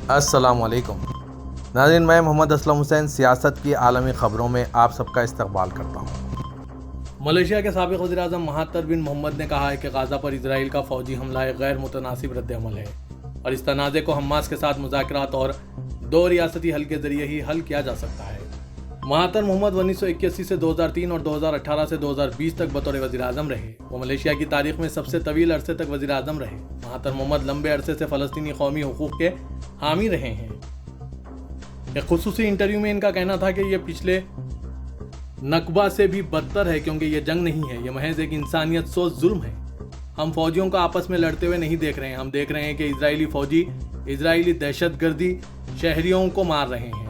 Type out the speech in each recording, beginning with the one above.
अस्सलाम वालेकुम नाज़रीन, मैं मोहम्मद असलम हुसैन सियासत की आलमी ख़बरों में आप सबका इस्तकबाल करता हूँ। मलेशिया के साबिक़ वज़ीर-ए-आज़म महातर बिन मोहम्मद ने कहा है कि गाज़ा पर इसराइल का फ़ौजी हमला एक गैर मुतनासिब रद्द-ए-अमल है और इस तनाज़े को हमास के साथ मुज़ाकरात और दो रियासती हल के ज़रिए ही हल किया जा सकता है। महातर मोहम्मद 1981 से 2003 और 2018 से 2020 तक बतौर वज़ीर-ए-आज़म रहे। वो मलेशिया की तारीख में सबसे तवील अरसे तक वज़ीर-ए-आज़म रहे। महातर मोहम्मद लंबे अरसे से फ़लस्तीनी कौमी हुकूक़ के हामी रहे हैं। एक खुसूसी इंटरव्यू में इनका कहना था कि ये पिछले नकबा से भी बदतर है, क्योंकि ये जंग नहीं है, ये महज एक इंसानियत सोच जुल्म है। हम फौजियों को आपस में लड़ते हुए नहीं देख रहे हैं, हम देख रहे हैं कि इजरायली फौजी इजरायली दहशतगर्दी शहरियों को मार रहे हैं।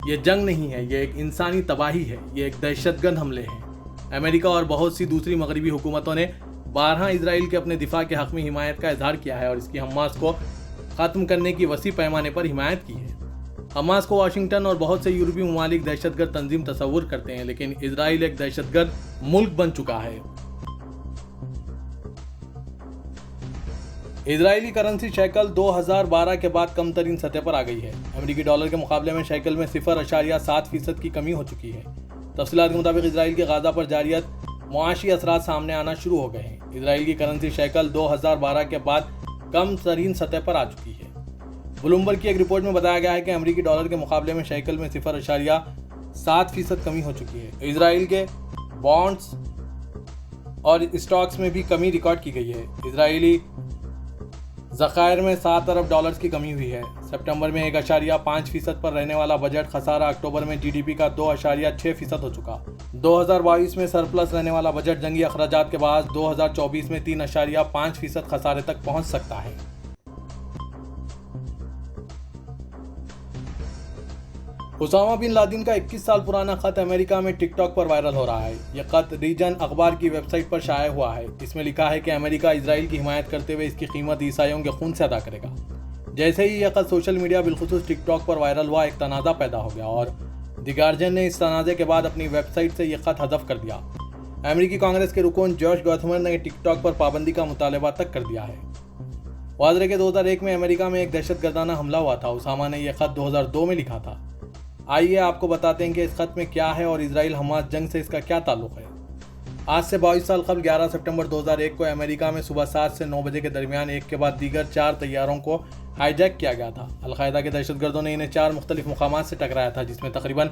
ये जंग नहीं है, ये एक इंसानी तबाही है, ये एक दहशतगर्द हमले हैं। अमेरिका और बहुत सी दूसरी मगरबी हुकूमतों ने बारहा इजराइल के अपने दिफा के हक में हिमायत का इजहार किया है और इसकी हमास को ख़त्म करने की वसी पैमाने पर हिमायत की है। हमास को वाशिंगटन और बहुत से यूरोपीय ममालिक दहशतगर्द तंजीम तस्वुर करते हैं, लेकिन इजराइल एक दहशतगर्द मुल्क बन चुका है। इजरायली करेंसी शैकल 2012 के बाद कम तरीन सतह पर आ गई है। अमेरिकी डॉलर के मुकाबले में शैकल में 0.7% की कमी हो चुकी है। तफसीलात के मुताबिक इजराइल के गाजा पर जारियत मुआशी असरात सामने आना शुरू हो गए हैं। इजराइल की करेंसी शैकल 2012 के बाद कम तरीन सतह पर आ चुकी है। ब्लूमबर्ग की एक रिपोर्ट में बताया गया है कि अमेरिकी डॉलर के मुकाबले में शैकल में 0.7% कमी हो चुकी है। इजराइल के बॉन्ड्स और स्टॉक्स में भी कमी रिकॉर्ड की गई है। इजरायली ज़खायर में 7 अरब डॉलर्स की कमी हुई है। सितंबर में 1.5% पर रहने वाला बजट खसारा अक्टूबर में जीडीपी का 2.6% हो चुका। 2022 में सरप्लस रहने वाला बजट जंगी अखराजात के बाद 2024 में 3.5% खसारे तक पहुंच सकता है। उसामा बिन लादेन का 21 साल पुराना खत अमेरिका में टिकटॉक पर वायरल हो रहा है। यह खत रीजन अखबार की वेबसाइट पर शाया हुआ है। इसमें लिखा है कि अमेरिका इजराइल की हिमायत करते हुए इसकी कीमत ईसाइयों के खून से अदा करेगा। जैसे ही यह खत सोशल मीडिया बिलखुसूस टिकटॉक पर वायरल हुआ, एक तनाज़ा पैदा हो गया और द गार्जियन ने इस तनाज़े के बाद अपनी वेबसाइट से यह खत हज़फ कर दिया। अमेरिकी कांग्रेस के रुकन जॉश गॉथमर ने टिकटॉक पर पाबंदी का मुतालबा तक कर दिया है। वाज़ेह के 2001 में अमेरिका में एक दहशतगर्दाना हमला हुआ था। उसामा ने यह खत 2002 में लिखा था। आइए आपको बताते हैं कि इस खत में क्या है और इजराइल हमास जंग से इसका क्या ताल्लुक़ है। आज से 22 साल कबल 11 सितंबर 2001 को अमेरिका में सुबह 7 से 9 बजे के दरमियान एक के बाद दीगर 4 तैयारों को हाईजैक किया गया था। अलकायदा के दहशतगर्दों ने इन्हें 4 मुख्तलिफ मुकामात से टकराया था, जिसमें तकरीबन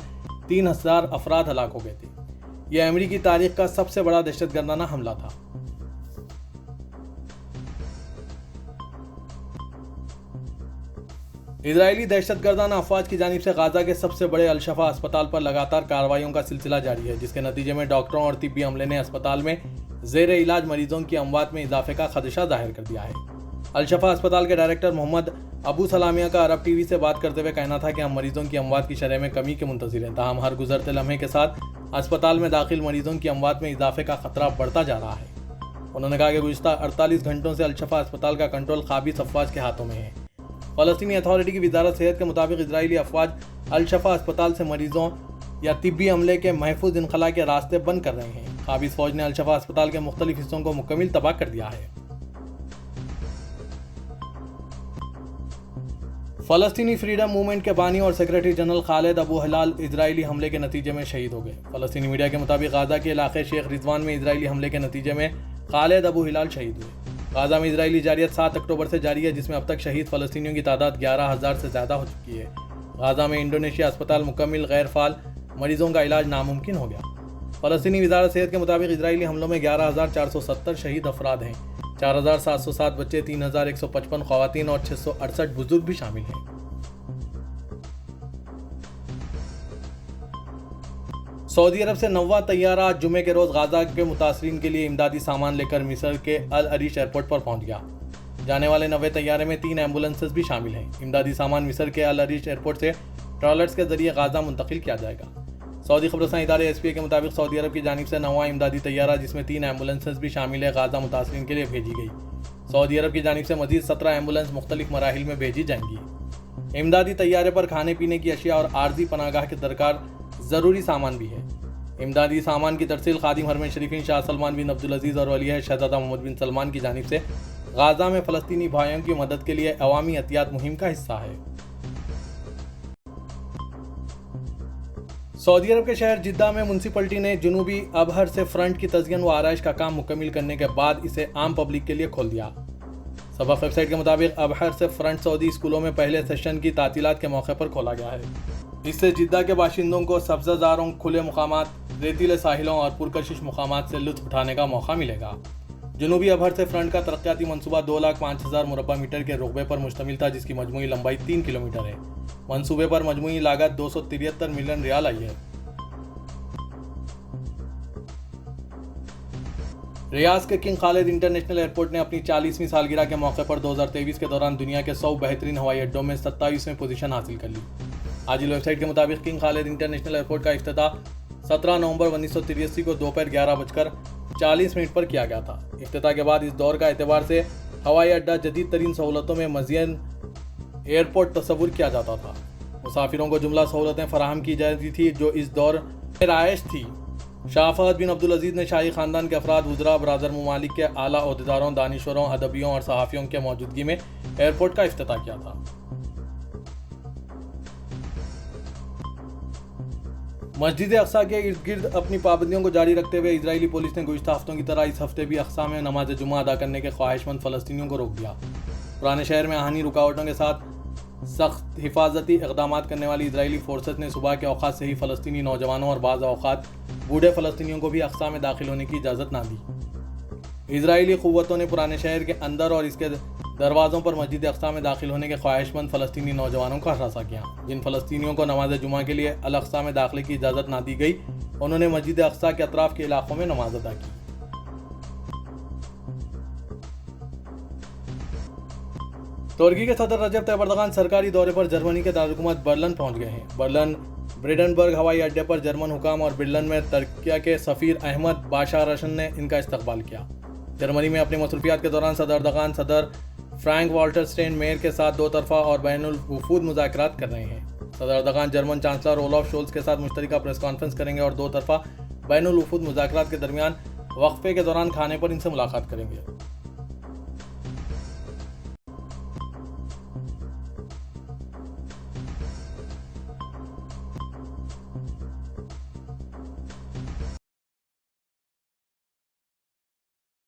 3000 अफराद हलाक हो गए थे। यह अमेरिकी तारीख का सबसे बड़ा दहशतगर्दाना हमला था। इजरायली दहशतगर्दाना अफवाज की जानिब से गाजा के सबसे बड़े अल-शफा अस्पताल पर लगातार कार्रवाइयों का सिलसिला जारी है, जिसके नतीजे में डॉक्टरों और तिब्बी अमले ने अस्पताल में ज़ेर इलाज मरीजों की अमवात में इजाफे का खदशा जाहिर कर दिया है। अल-शफा अस्पताल के डायरेक्टर मोहम्मद अबू सलामिया का अरब टीवी से बात करते हुए कहना था कि हम मरीजों की अमवात की शरह में कमी के मुंतज़िर हैं, ताहम हर गुजरते लम्हे के साथ अस्पताल में दाखिल मरीजों की अमवात में इजाफे का खतरा बढ़ता जा रहा है। उन्होंने कहा कि गुज़िश्ता 48 घंटों से अल-शफा अस्पताल का कंट्रोल काबिज अफवाज के हाथों में है। फ़लस्तीनी अथॉरिटी की वज़ारत सेहत के मुताबिक इजरायली अफवाज अल-शफा अस्पताल से मरीजों या तिब्बी अमले के महफूज इनखला के रास्ते बंद कर रहे हैं। काबिज फौज ने अल-शफा अस्पताल के मुख्तलिफ हिस्सों को मुकम्मल तबाह कर दिया है। फ़लस्तीनी फ्रीडम मूवमेंट के बानी और सेक्रेटरी जनरल खालिद अबू हिलाल इजरायली हमले के नतीजे में शहीद हो गए। फ़लस्तीनी मीडिया के मुताबिक गाजा के इलाके शेख रिजवान में इजरायली हमले के नतीजे में खालिद अबू हिलाल शहीद हुए। गाजा में इजरायली जारियत 7 अक्टूबर से जारी है, जिसमें अब तक शहीद फ़लस्तीनियों की तादाद 11,000 से ज़्यादा हो चुकी है। गाजा में इंडोनेशिया अस्पताल मुकम्मल गैर फाल, मरीजों का इलाज नामुमकिन हो गया। फ़लस्तीनी वज़ारत सेहत के मुताबिक इजरायली हमलों में 11,470 शहीद अफराद हैं। 4,707 बच्चे, 3,155 ख़वातीन और 668 बुजुर्ग भी शामिल हैं। सऊदी अरब से 9वां तैयारा आज जुमे के रोज़ गाजा के मुतासरीन के लिए इमदादी सामान लेकर मिस्र के अल अरीश एयरपोर्ट पर पहुंच गया। जाने वाले 9वें तैयारे में 3 एम्बुलेंसेस भी शामिल हैं। इमदादी सामान मिस्र के अल अरीश एयरपोर्ट से ट्रॉलर्स के जरिए गाजा मुंतकिल किया जाएगा। सऊदी खबरसां इदारे SPA के मुताबिक सऊदी अरब की जानिब से 9वां इमदादी तैयारा, जिसमें 3 एम्बुलेंसेस भी शामिल है, गाजा मुतासरीन के लिए भेजी गई। सऊदी अरब की जानिब से मजीद 17 एम्बुलेंस मुख्तलिफ मराहिल में भेजी जाएंगी। इमदादी तैयारे पर खाने पीने की अशिया और आर्जी पनागाह के दरकार ज़रूरी सामान भी है। इमदादी सामान की तरसील खादिम हरम शरीफीन शाह सलमान बिन अब्दुल अजीज़ और वली शहजादा मोहम्मद बिन सलमान की जानिब से गाजा में फ़लस्तीनी भाइयों की मदद के लिए अवामी एहतियात मुहिम का हिस्सा है। सऊदी अरब के शहर जिद्दा में म्यूनसिपलिटी ने जुनूबी अबहर से फ्रंट की तज़यीन व आराइश का काम मुकम्मल करने के बाद इसे आम पब्लिक के लिए खोल दिया। सबक वेबसाइट के मुताबिक अबहर से फ्रंट सऊदी स्कूलों में पहले सेशन की तातीलात के मौके पर खोला गया है। इससे जिद्दा के बाशिंदों को सब्ज़ाज़ारों, खुले मुकामात, रेतीले साहिलों और पुरकशिश मुकामात से लुत्फ़ उठाने का मौका मिलेगा। जनूबी अबहर से फ्रंट का तरक्याती मनसूबा 2,05,000 मुरब्बा मीटर के रकबे पर मुश्तमिल था, जिसकी मजमूई लंबाई 3 किलोमीटर है। मनसूबे पर मजमूई लागत 273 मिलियन रियाल आई है। रियाज के किंग खालिद इंटरनेशनल एयरपोर्ट ने अपनी 40वीं सालगिरह के मौके पर 2023 के दौरान दुनिया के 100 बेहतरीन हवाई अड्डों में 27वें पोजीशन हासिल कर ली। आजिल वेबसाइट के मुताबिक किंग खालिद इंटरनेशनल एयरपोर्ट का इफ्तिताह 17 नवंबर 1983 को दोपहर 11:40 पर किया गया था। इफ्तिताह के बाद इस दौर का एतबार से हवाई अड्डा जदीद तरीन सहूलतों में मज़ीन एयरपोर्ट तस्वुर किया जाता था। मुसाफिरों को जुमला सहूलतें फराहम की जाती थी जो इस दौर में राइश थी। शाह फहद बिन अब्दुल अजीज़ ने शाही ख़ानदान के अफराद, वज़रा, बरादर ममालिक के आला ओहदेदारों, दानिशवरों, अदबियों और सहाफ़ियों के मौजूदगी में एयरपोर्ट का इफ्तिताह किया था। मस्जिद अक्सा के इर्द गिर्द अपनी पाबंदियों को जारी रखते हुए इजरायली पुलिस ने गुज़िश्ता हफ्तों की तरह इस हफ्ते भी अक्सा में नमाज जुमा अदा करने के ख्वाहिशमंद फ़लस्तीनियों को रोक दिया। पुराने शहर में आहनी रुकावटों के साथ सख्त हिफाजती इक़दाम करने वाली इजरायली फोर्सेस ने सुबह के औक़ात से ही फ़लस्तीनी नौजवानों और बाज़ औक़ात बूढ़े फ़लस्तीनियों को भी अक्सा में दाखिल होने की इजाज़त ना दी। इजरायली क़ुव्वतों ने पुराने शहर के अंदर और इसके दरवाज़ों पर मस्जिद अक्सा में दाखिल होने के ख्वाहिशमंद फ़लस्तीनी नौजवानों का हरासा किया। जिन फ़लस्तीनियों को नमाज जुमा के लिए अल अक्सा में दाखिले की इजाज़त ना दी गई, उन्होंने मस्जिद अक्सा के अतराफ़ के इलाकों में नमाज अदा की। तुर्की के सदर रजब तैयब एर्दोगान सरकारी दौरे पर जर्मनी के दारकूमत बर्लिन पहुंच गए हैं। बर्लिन ब्रेडेनबर्ग हवाई अड्डे पर जर्मन हुकाम और बर्लिन में तुर्की के सफ़ीर अहमद बाशारशन ने इनका इस्तकबाल किया। जर्मनी में अपनी मसरूफियात के दौरान सदर एर्दोगान सदर फ्रैंक वाल्टर स्टेनमेयर के साथ दो तरफा और बैनुल वफूद मुज़ाकरात कर रहे हैं। सदर Erdogan German chancellor Olaf Sholes के साथ मुश्तरका प्रेस कॉन्फ्रेंस करेंगे और दो तरफा बैनुल वफूद मुज़ाकरात के दरमियान वक्फे के दौरान खाने पर इनसे मुलाकात करेंगे।